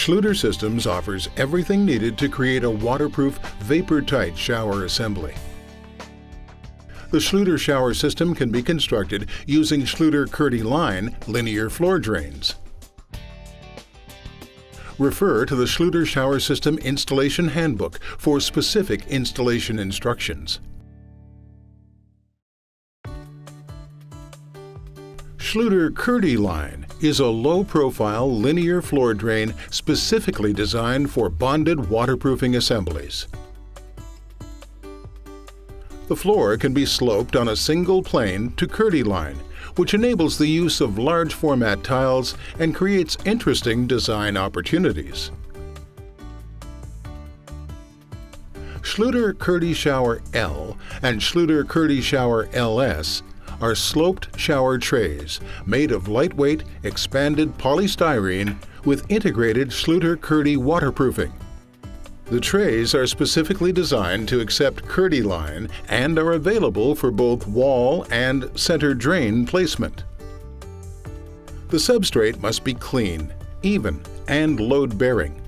Schluter Systems offers everything needed to create a waterproof, vapor-tight shower assembly. The Schluter shower system can be constructed using Schluter KERDI line linear floor drains. Refer to the Schluter Shower System Installation Handbook for specific installation instructions. Schluter KERDI line is a low-profile linear floor drain specifically designed for bonded waterproofing assemblies. The floor can be sloped on a single plane to KERDI line, which enables the use of large format tiles and creates interesting design opportunities. Schluter KERDI Shower L and Schluter KERDI Shower LS are sloped shower trays made of lightweight, expanded polystyrene with integrated Schluter KERDI waterproofing. The trays are specifically designed to accept KERDI line and are available for both wall and center drain placement. The substrate must be clean, even, and load-bearing.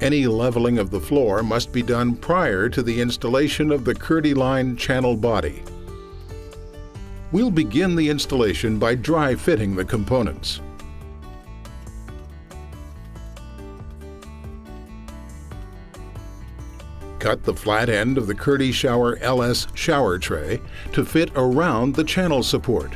Any leveling of the floor must be done prior to the installation of the KERDI line channel body. We'll begin the installation by dry fitting the components. Cut the flat end of the KERDI Shower LS shower tray to fit around the channel support.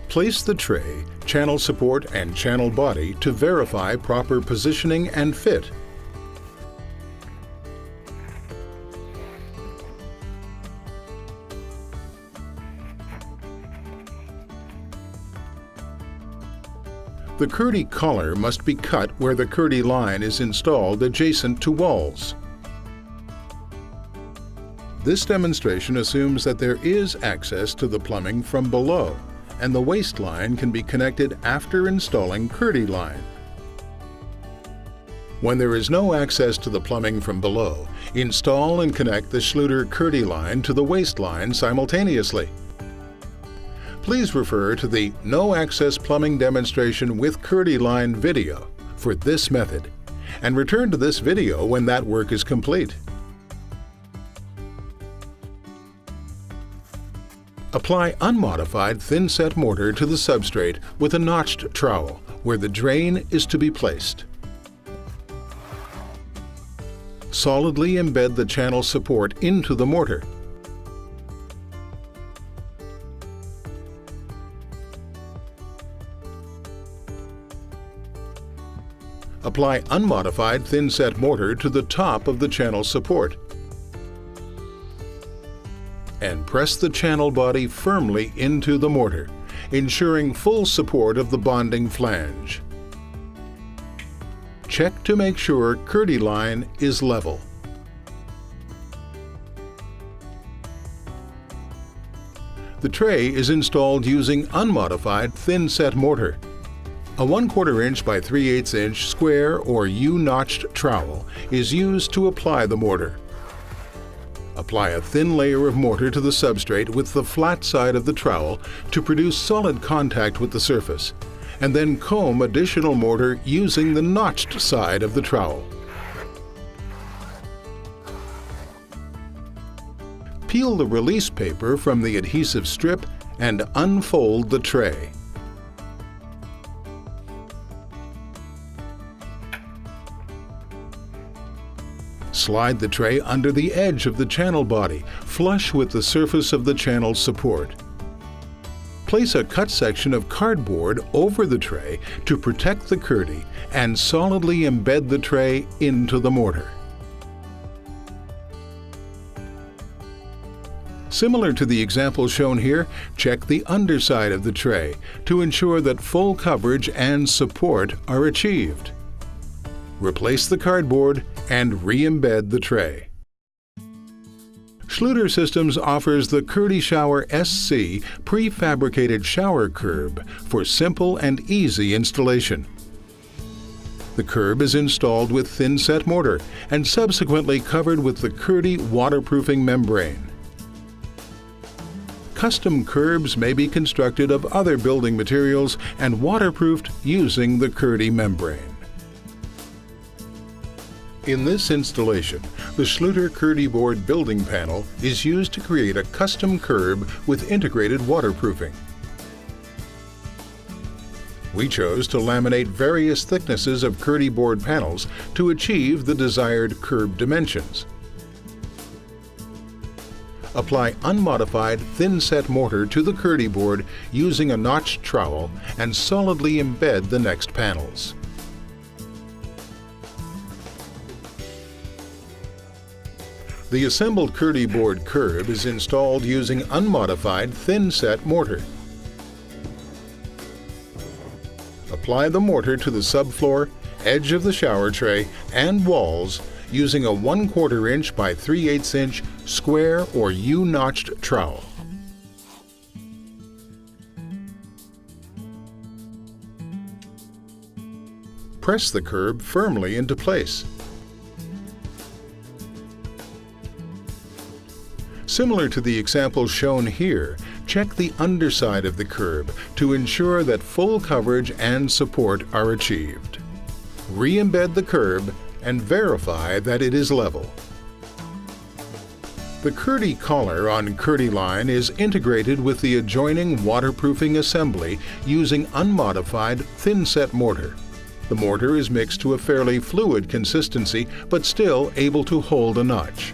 Place the tray, channel support, and channel body to verify proper positioning and fit. The KERDI collar must be cut where the KERDI line is installed adjacent to walls. This demonstration assumes that there is access to the plumbing from below, and the waste line can be connected after installing KERDI line. When there is no access to the plumbing from below, install and connect the Schluter KERDI line to the waste line simultaneously. Please refer to the No Access Plumbing Demonstration with KERDI line video for this method, and return to this video when that work is complete. Apply unmodified thin-set mortar to the substrate with a notched trowel where the drain is to be placed. Solidly embed the channel support into the mortar. Apply unmodified thin-set mortar to the top of the channel support and press the channel body firmly into the mortar, ensuring full support of the bonding flange. Check to make sure KERDI line is level. The tray is installed using unmodified thin-set mortar. A 1/4 inch by 3/8 inch square or U-notched trowel is used to apply the mortar. Apply a thin layer of mortar to the substrate with the flat side of the trowel to produce solid contact with the surface, and then comb additional mortar using the notched side of the trowel. Peel the release paper from the adhesive strip and unfold the tray. Slide the tray under the edge of the channel body, flush with the surface of the channel support. Place a cut section of cardboard over the tray to protect the KERDI and solidly embed the tray into the mortar. Similar to the example shown here, check the underside of the tray to ensure that full coverage and support are achieved. Replace the cardboard and re-embed the tray. Schluter Systems offers the KERDI Shower SC prefabricated shower curb for simple and easy installation. The curb is installed with thin-set mortar and subsequently covered with the KERDI waterproofing membrane. Custom curbs may be constructed of other building materials and waterproofed using the KERDI membrane. In this installation, the Schluter KERDI board building panel is used to create a custom curb with integrated waterproofing. We chose to laminate various thicknesses of KERDI board panels to achieve the desired curb dimensions. Apply unmodified thin-set mortar to the KERDI board using a notched trowel and solidly embed the next panels. The assembled KERDI board curb is installed using unmodified thin-set mortar. Apply the mortar to the subfloor, edge of the shower tray, and walls using a 1/4 inch by 3/8 inch square or U-notched trowel. Press the curb firmly into place. Similar to the example shown here, check the underside of the curb to ensure that full coverage and support are achieved. Re-embed the curb and verify that it is level. The KERDI collar on KERDI line is integrated with the adjoining waterproofing assembly using unmodified thin-set mortar. The mortar is mixed to a fairly fluid consistency but still able to hold a notch.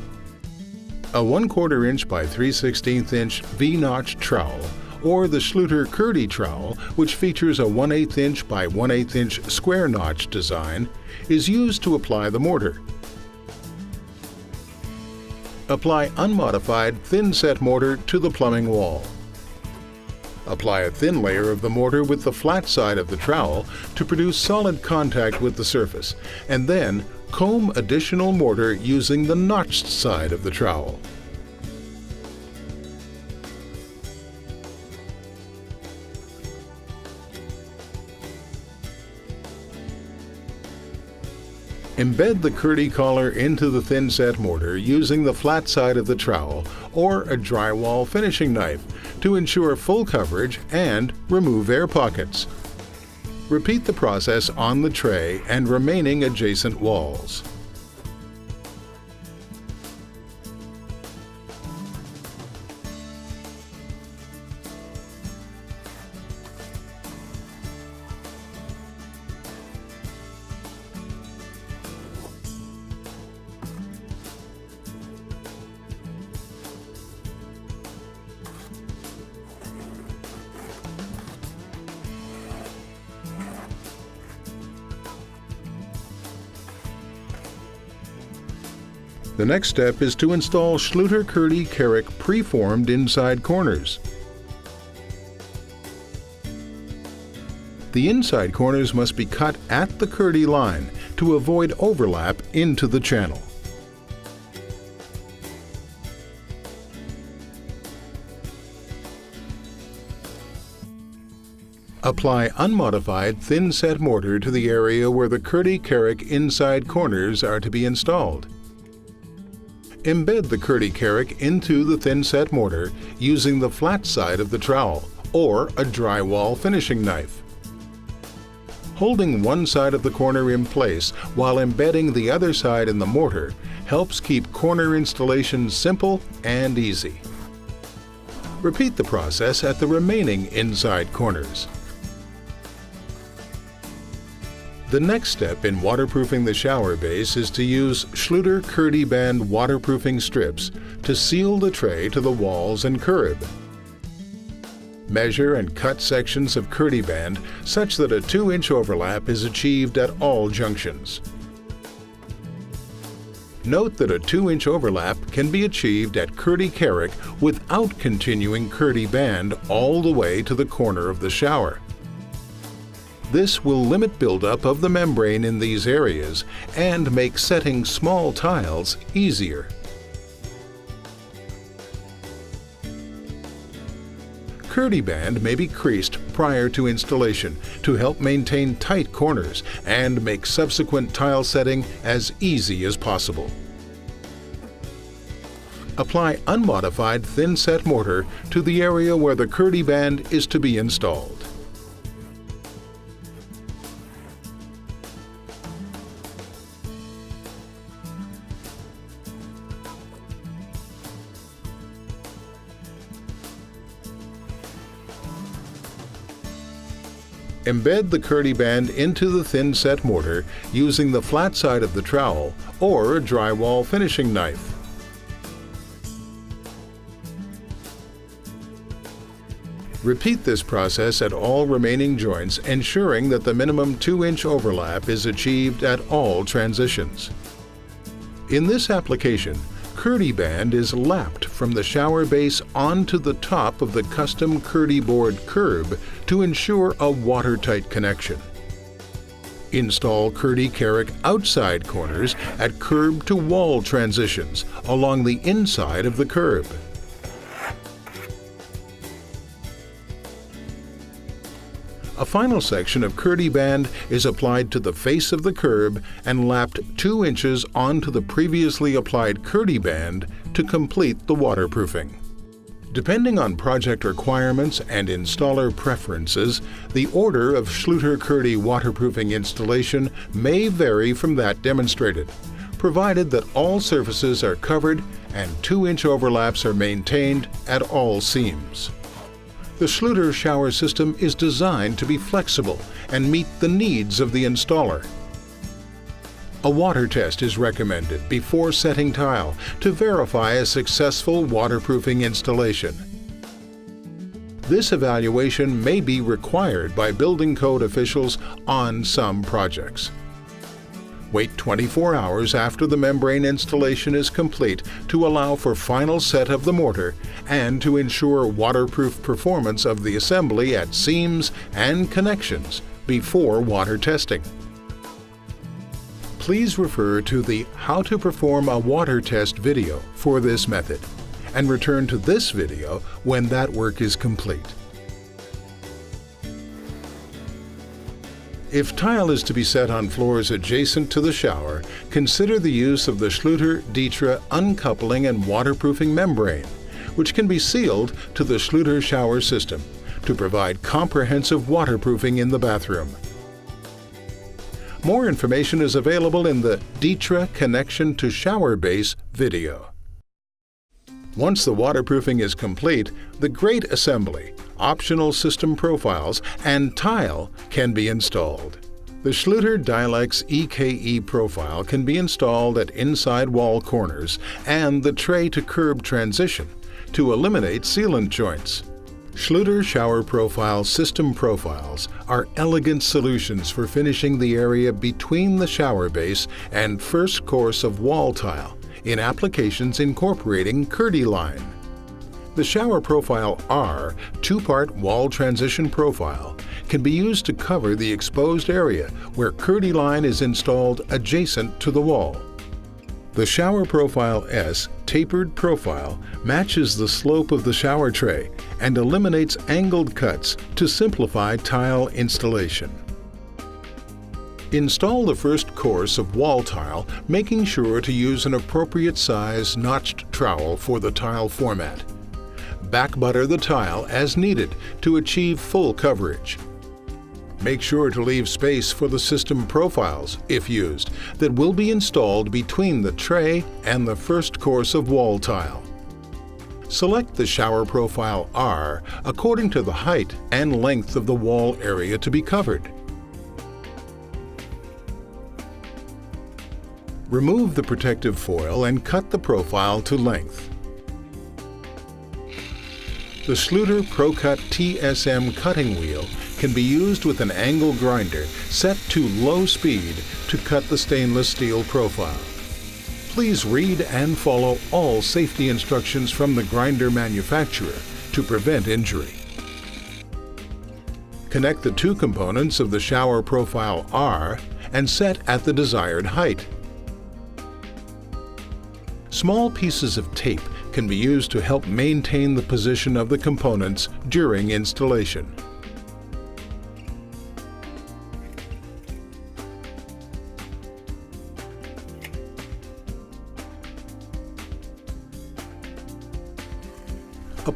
A 1/4 inch by 3/16 inch V-notch trowel, or the Schluter KERDI trowel, which features a 1/8 inch by 1/8 inch square notch design, is used to apply the mortar. Apply unmodified thin-set mortar to the plumbing wall. Apply a thin layer of the mortar with the flat side of the trowel to produce solid contact with the surface, and then comb additional mortar using the notched side of the trowel. Embed the KERDI collar into the thin-set mortar using the flat side of the trowel or a drywall finishing knife to ensure full coverage and remove air pockets. Repeat the process on the tray and remaining adjacent walls. The next step is to install Schluter KERDI Carrick preformed inside corners. The inside corners must be cut at the KERDI line to avoid overlap into the channel. Apply unmodified thin-set mortar to the area where the KERDI Carrick inside corners are to be installed. Embed the KERDI Carrick into the thin-set mortar using the flat side of the trowel or a drywall finishing knife. Holding one side of the corner in place while embedding the other side in the mortar helps keep corner installation simple and easy. Repeat the process at the remaining inside corners. The next step in waterproofing the shower base is to use Schluter KERDI band waterproofing strips to seal the tray to the walls and curb. Measure and cut sections of KERDI band such that a 2-inch overlap is achieved at all junctions. Note that a 2-inch overlap can be achieved at KERDI Carrick without continuing KERDI band all the way to the corner of the shower. This will limit buildup of the membrane in these areas and make setting small tiles easier. KERDI band may be creased prior to installation to help maintain tight corners and make subsequent tile setting as easy as possible. Apply unmodified thin-set mortar to the area where the KERDI band is to be installed. Embed the KERDI band into the thin-set mortar using the flat side of the trowel or a drywall finishing knife. Repeat this process at all remaining joints, ensuring that the minimum 2-inch overlap is achieved at all transitions. In this application, KERDI band is lapped from the shower base onto the top of the custom KERDI board curb to ensure a watertight connection. Install KERDI Carrick outside corners at curb to wall transitions along the inside of the curb. A final section of KERDI band is applied to the face of the curb and lapped 2 inches onto the previously applied KERDI band to complete the waterproofing. Depending on project requirements and installer preferences, the order of Schluter KERDI waterproofing installation may vary from that demonstrated, provided that all surfaces are covered and 2-inch overlaps are maintained at all seams. The Schluter shower system is designed to be flexible and meet the needs of the installer. A water test is recommended before setting tile to verify a successful waterproofing installation. This evaluation may be required by building code officials on some projects. Wait 24 hours after the membrane installation is complete to allow for final set of the mortar and to ensure waterproof performance of the assembly at seams and connections before water testing. Please refer to the How to Perform a Water Test video for this method and return to this video when that work is complete. If tile is to be set on floors adjacent to the shower, consider the use of the Schluter Ditra uncoupling and waterproofing membrane, which can be sealed to the Schluter shower system to provide comprehensive waterproofing in the bathroom. More information is available in the Ditra Connection to Shower Base video. Once the waterproofing is complete, the grate assembly, optional system profiles, and tile can be installed. The Schluter Dilex EKE profile can be installed at inside wall corners and the tray to curb transition to eliminate sealant joints. Schluter shower profile system profiles are elegant solutions for finishing the area between the shower base and first course of wall tile in applications incorporating KERDI line. The Shower Profile R 2-part wall transition profile can be used to cover the exposed area where KERDI line is installed adjacent to the wall. The Shower Profile S tapered profile matches the slope of the shower tray and eliminates angled cuts to simplify tile installation. Install the first course of wall tile, making sure to use an appropriate size notched trowel for the tile format. Back butter the tile as needed to achieve full coverage. Make sure to leave space for the system profiles, if used, that will be installed between the tray and the first course of wall tile. Select the Shower Profile R according to the height and length of the wall area to be covered. Remove the protective foil and cut the profile to length. The Schluter ProCut TSM cutting wheel can be used with an angle grinder set to low speed to cut the stainless steel profile. Please read and follow all safety instructions from the grinder manufacturer to prevent injury. Connect the two components of the Shower Profile R and set at the desired height. Small pieces of tape can be used to help maintain the position of the components during installation.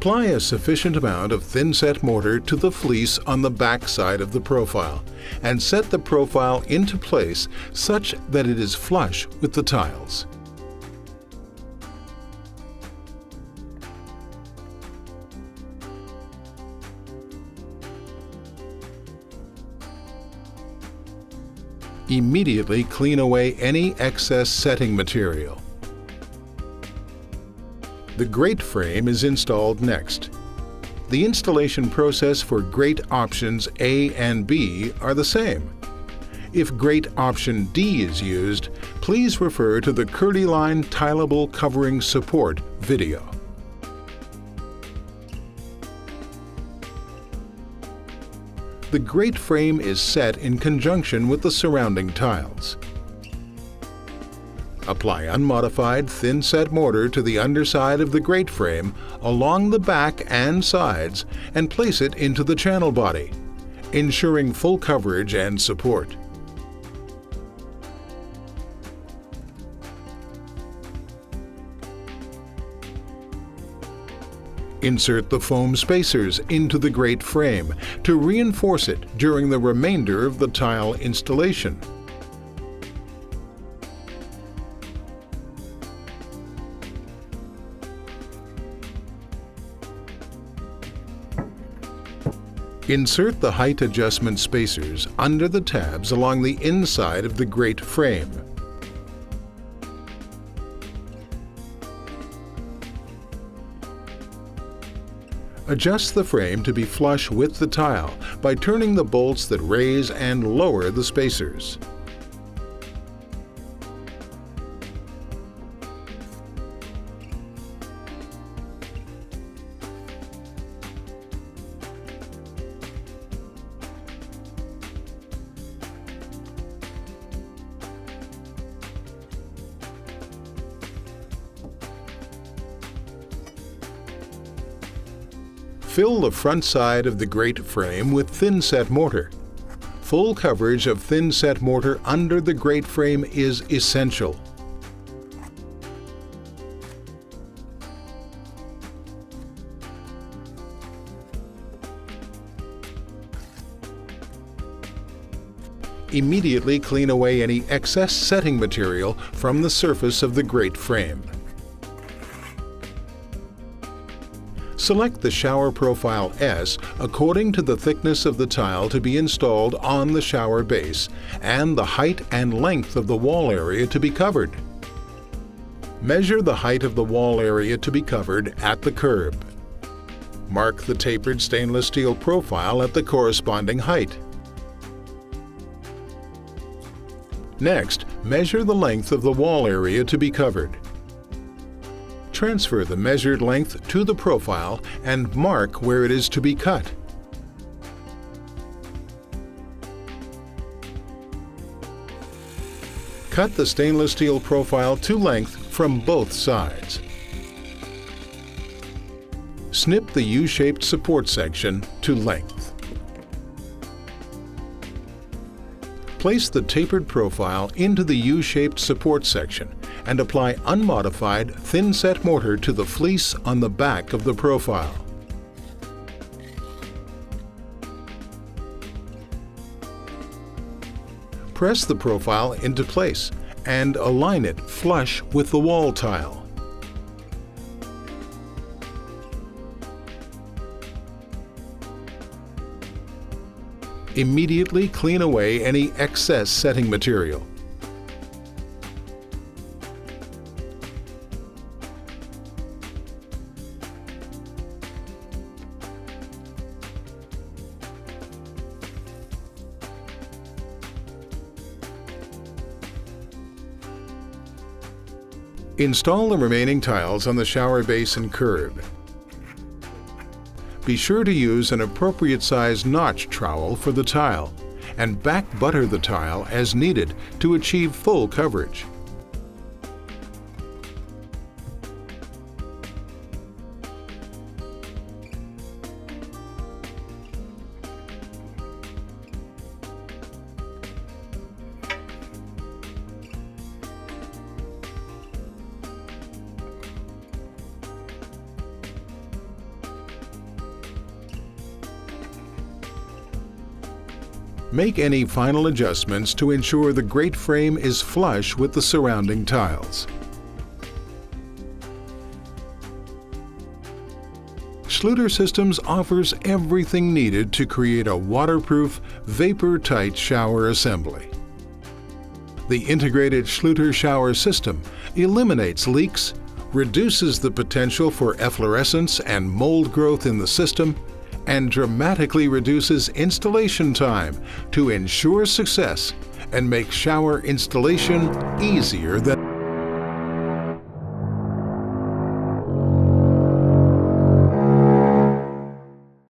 Apply a sufficient amount of thin-set mortar to the fleece on the back side of the profile and set the profile into place such that it is flush with the tiles. Immediately clean away any excess setting material. The grate frame is installed next. The installation process for grate options A and B are the same. If grate option D is used, please refer to the KERDI line Tileable Covering Support video. The grate frame is set in conjunction with the surrounding tiles. Apply unmodified thin-set mortar to the underside of the grate frame along the back and sides and place it into the channel body, ensuring full coverage and support. Insert the foam spacers into the grate frame to reinforce it during the remainder of the tile installation. Insert the height adjustment spacers under the tabs along the inside of the grate frame. Adjust the frame to be flush with the tile by turning the bolts that raise and lower the spacers. Fill the front side of the grate frame with thin-set mortar. Full coverage of thin-set mortar under the grate frame is essential. Immediately clean away any excess setting material from the surface of the grate frame. Select the shower profile S according to the thickness of the tile to be installed on the shower base and the height and length of the wall area to be covered. Measure the height of the wall area to be covered at the curb. Mark the tapered stainless steel profile at the corresponding height. Next, measure the length of the wall area to be covered. Transfer the measured length to the profile and mark where it is to be cut. Cut the stainless steel profile to length from both sides. Snip the U-shaped support section to length. Place the tapered profile into the U-shaped support section and apply unmodified thin-set mortar to the fleece on the back of the profile. Press the profile into place and align it flush with the wall tile. Immediately clean away any excess setting material. Install the remaining tiles on the shower base and curb. Be sure to use an appropriate size notch trowel for the tile and back butter the tile as needed to achieve full coverage. Make any final adjustments to ensure the grate frame is flush with the surrounding tiles. Schluter Systems offers everything needed to create a waterproof, vapor-tight shower assembly. The integrated Schluter shower system eliminates leaks, reduces the potential for efflorescence and mold growth in the system, and dramatically reduces installation time to ensure success and make shower installation easier than